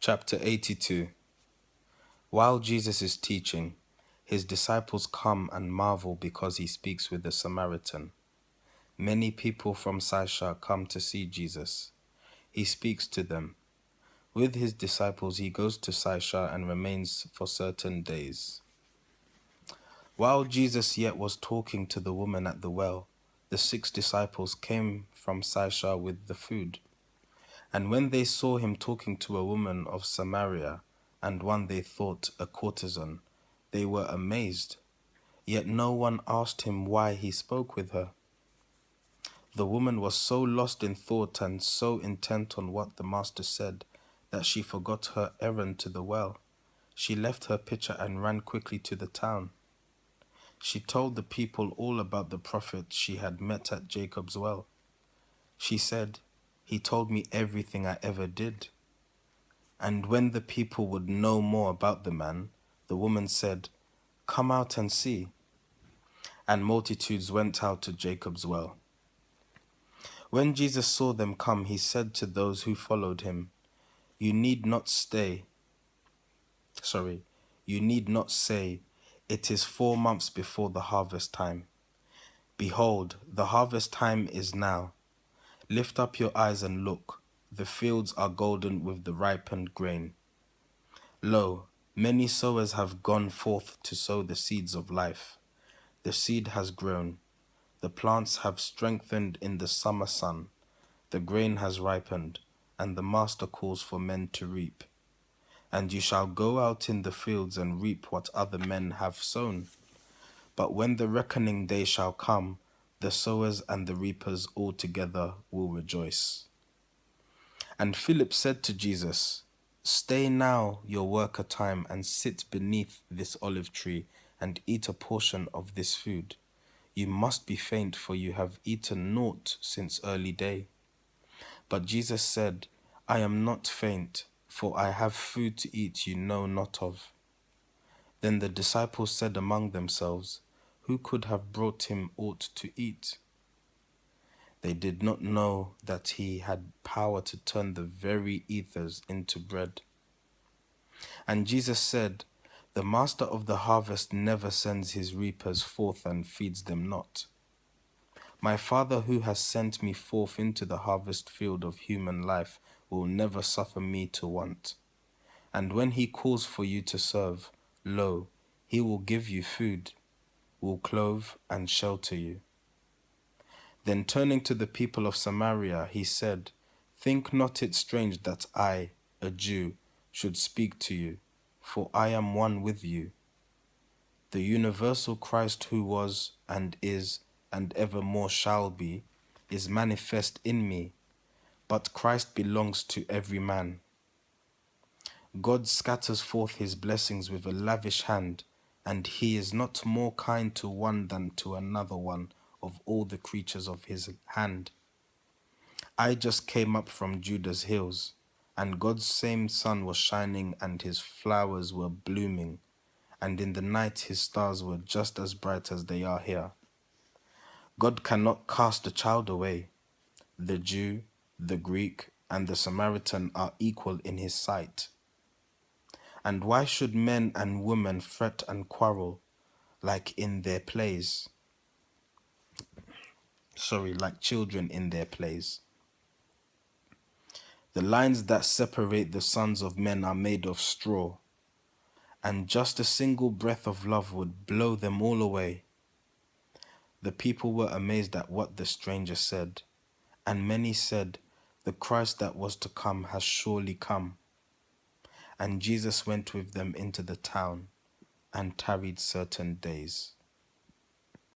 Chapter 82. While Jesus is teaching, his disciples come and marvel because he speaks with the Samaritan. Many people from Sychar come to see Jesus. He speaks to them. With his disciples he goes to Sychar and remains for certain days. While Jesus yet was talking to the woman at the well, the 6 disciples came from Sychar with the food. And when they saw him talking to a woman of Samaria, and one they thought a courtesan, they were amazed. Yet no one asked him why he spoke with her. The woman was so lost in thought and so intent on what the master said that she forgot her errand to the well. She left her pitcher and ran quickly to the town. She told the people all about the prophet she had met at Jacob's well. She said, "He told me everything I ever did." And when the people would know more about the man, the woman said, "Come out and see." And multitudes went out to Jacob's well. When Jesus saw them come, he said to those who followed him, You need not say, it is 4 months before the harvest time. Behold, the harvest time is now. Lift up your eyes and look. The fields are golden with the ripened grain. Lo, many sowers have gone forth to sow the seeds of life. The seed has grown. The plants have strengthened in the summer sun. The grain has ripened, and the master calls for men to reap. And you shall go out in the fields and reap what other men have sown. But when the reckoning day shall come, the sowers and the reapers all together will rejoice. And Philip said to Jesus, Stay now your work a time and sit beneath this olive tree and eat a portion of this food. You must be faint, for you have eaten naught since early day. But Jesus said, I am not faint, for I have food to eat you know not of. Then the disciples said among themselves, Who could have brought him aught to eat? They did not know that he had power to turn the very ethers into bread. And Jesus said, The master of the harvest never sends his reapers forth and feeds them not. My Father who has sent me forth into the harvest field of human life will never suffer me to want. And when he calls for you to serve, lo, he will give you food, will clothe and shelter you. Then turning to the people of Samaria, he said, Think not it strange that I, a Jew, should speak to you, for I am one with you. The universal Christ who was and is and evermore shall be, is manifest in me, but Christ belongs to every man. God scatters forth his blessings with a lavish hand, and he is not more kind to one than to another one of all the creatures of his hand. I just came up from Judah's hills, and God's same sun was shining and his flowers were blooming, and in the night his stars were just as bright as they are here. God cannot cast a child away. The Jew, the Greek, and the Samaritan are equal in his sight. And why should men and women fret and quarrel like children in their plays? The lines that separate the sons of men are made of straw, and just a single breath of love would blow them all away. The people were amazed at what the stranger said, and many said, The Christ that was to come has surely come. And Jesus went with them into the town and tarried certain days.